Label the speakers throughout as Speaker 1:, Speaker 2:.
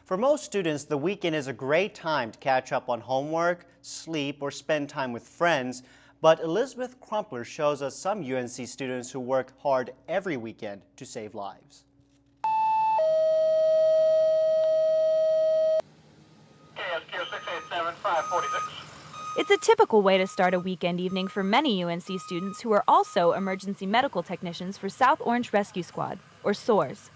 Speaker 1: For most students, the weekend is a great time to catch up on homework, sleep, or spend time with friends. But Elizabeth Crumpler shows us some UNC students who work hard every weekend to save lives.
Speaker 2: KSQ 687-546.
Speaker 3: It's a typical way to start a weekend evening for many UNC students who are also emergency medical technicians for South Orange Rescue Squad, or SOARS.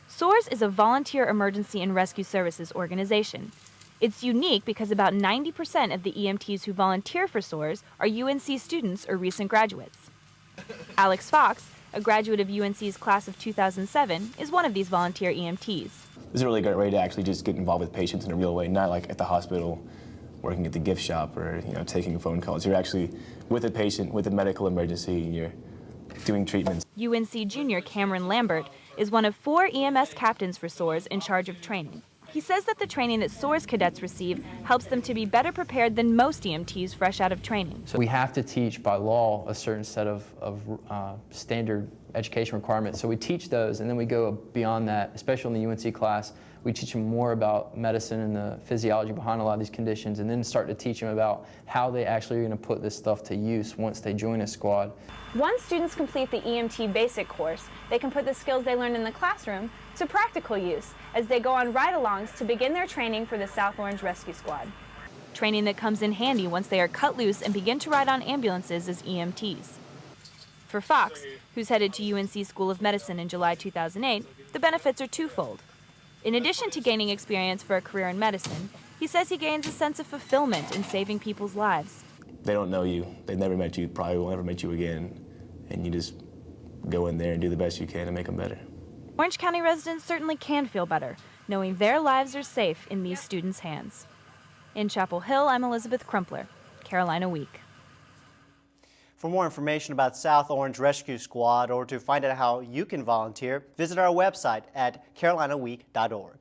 Speaker 3: SOARS is a volunteer emergency and rescue services organization. It's unique because about 90% of the EMTs who volunteer for SOARS are UNC students or recent graduates. Alex Fox, a graduate of UNC's class of 2007, is one of these volunteer EMTs.
Speaker 4: It's a really great way to actually just get involved with patients in a real way, not like at the hospital, working at the gift shop, or taking phone calls. You're actually with a patient with a medical emergency, and you're doing treatments.
Speaker 3: UNC junior Cameron Lambert is one of 4 EMS captains for SOARS in charge of training. He says that the training that SOARS cadets receive helps them to be better prepared than most EMTs fresh out of training.
Speaker 5: So we have to teach by law a certain set of standard education requirements. So we teach those, and then we go beyond that, especially in the UNC class. We teach them more about medicine and the physiology behind a lot of these conditions, and then start to teach them about how they actually are going to put this stuff to use once they join a squad.
Speaker 3: Once students complete the EMT basic course, they can put the skills they learned in the classroom to practical use as they go on ride-alongs to begin their training for the South Orange Rescue Squad. Training that comes in handy once they are cut loose and begin to ride on ambulances as EMTs. For Fox, who's headed to UNC School of Medicine in July 2008, the benefits are twofold. In addition to gaining experience for a career in medicine, he says he gains a sense of fulfillment in saving people's lives.
Speaker 4: They don't know you. They've never met you, probably will never meet you again. And you just go in there and do the best you can to make them better.
Speaker 3: Orange County residents certainly can feel better, knowing their lives are safe in these students' hands. In Chapel Hill, I'm Elizabeth Crumpler, Carolina Week.
Speaker 1: For more information about South Orange Rescue Squad or to find out how you can volunteer, visit our website at carolinaweek.org.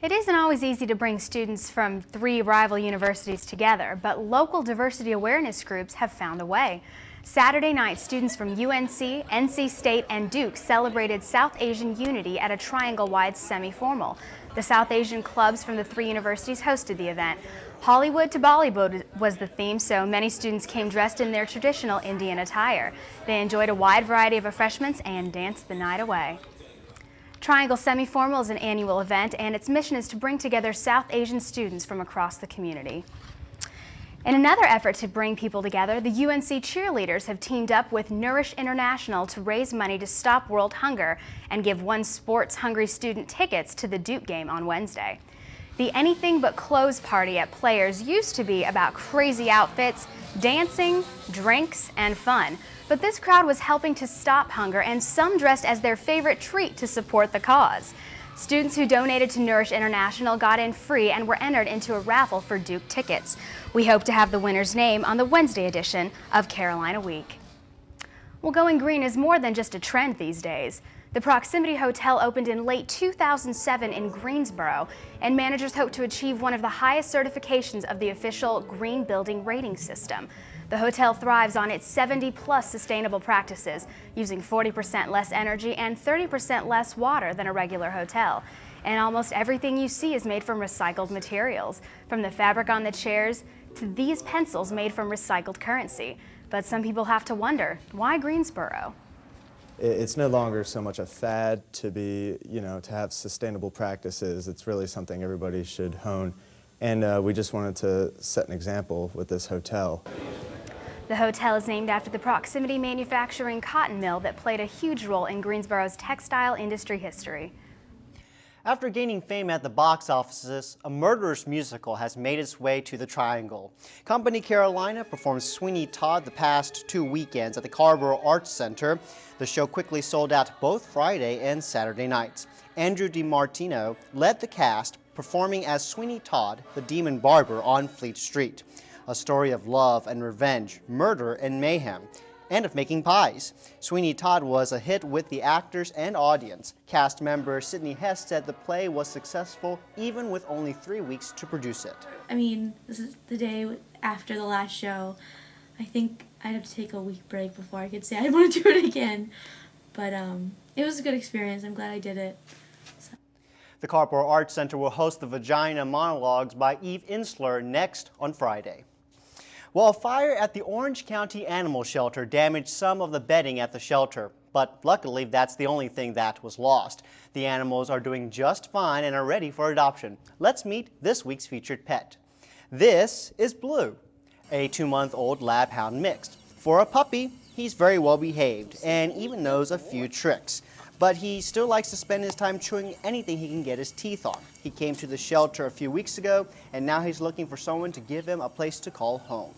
Speaker 6: It isn't always easy to bring students from 3 rival universities together, but local diversity awareness groups have found a way. Saturday night, students from UNC, NC State, and Duke celebrated South Asian unity at a triangle-wide semi-formal. The South Asian clubs from the 3 universities hosted the event. Hollywood to Bollywood was the theme, so many students came dressed in their traditional Indian attire. They enjoyed a wide variety of refreshments and danced the night away. Triangle Semi-Formal is an annual event, and its mission is to bring together South Asian students from across the community. In another effort to bring people together, the UNC cheerleaders have teamed up with Nourish International to raise money to stop world hunger and give one sports-hungry student tickets to the Duke game on Wednesday. The Anything But Clothes party at Players used to be about crazy outfits, dancing, drinks, and fun. But this crowd was helping to stop hunger, and some dressed as their favorite treat to support the cause. Students who donated to Nourish International got in free and were entered into a raffle for Duke tickets. We hope to have the winner's name on the Wednesday edition of Carolina Week. Well, going green is more than just a trend these days. The Proximity Hotel opened in late 2007 in Greensboro, and managers hope to achieve one of the highest certifications of the official Green Building Rating System. The hotel thrives on its 70-plus sustainable practices, using 40% less energy and 30% less water than a regular hotel. And almost everything you see is made from recycled materials, from the fabric on the chairs to these pencils made from recycled currency. But some people have to wonder, why Greensboro?
Speaker 7: It's no longer so much a fad to be, to have sustainable practices. It's really something everybody should hone. And we just wanted to set an example with this hotel.
Speaker 6: The hotel is named after the Proximity Manufacturing cotton mill that played a huge role in Greensboro's textile industry history.
Speaker 1: After gaining fame at the box offices, a murderous musical has made its way to the Triangle. Company Carolina performed Sweeney Todd the past 2 weekends at the Carborough Arts Center. The show quickly sold out both Friday and Saturday nights. Andrew DiMartino led the cast, performing as Sweeney Todd, the demon barber on Fleet Street. A story of love and revenge, murder and mayhem, and of making pies. Sweeney Todd was a hit with the actors and audience. Cast member Sydney Hess said the play was successful even with only 3 weeks to produce it.
Speaker 8: I mean, this is the day after the last show. I think I'd have to take a week break before I could say I'd want to do it again. But it was a good experience. I'm glad I did it. So.
Speaker 1: The Carrboro Arts Center will host the Vagina Monologues by Eve Insler next on Friday. Well, a fire at the Orange County Animal Shelter damaged some of the bedding at the shelter, but luckily that's the only thing that was lost. The animals are doing just fine and are ready for adoption. Let's meet this week's featured pet. This is Blue, a 2-month-old lab hound mixed. For a puppy, he's very well behaved and even knows a few tricks. But he still likes to spend his time chewing anything he can get his teeth on. He came to the shelter a few weeks ago, and now he's looking for someone to give him a place to call home.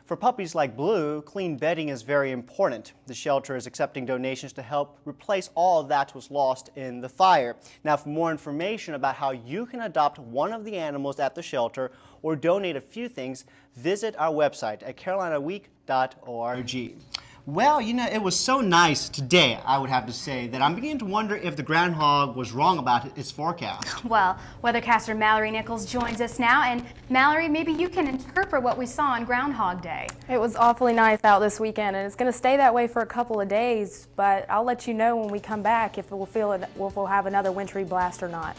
Speaker 1: For puppies like Blue, clean bedding is very important. The shelter is accepting donations to help replace all that was lost in the fire. Now, for more information about how you can adopt one of the animals at the shelter or donate a few things, visit our website at carolinaweek.org. Well, you know, it was so nice today, I would have to say, that I'm beginning to wonder if the groundhog was wrong about its forecast.
Speaker 6: Well, weathercaster Mallory Nichols joins us now, and Mallory, maybe you can interpret what we saw on Groundhog Day.
Speaker 9: It was awfully nice out this weekend, and it's going to stay that way for a couple of days, but I'll let you know when we come back if we'll have another wintry blast or not.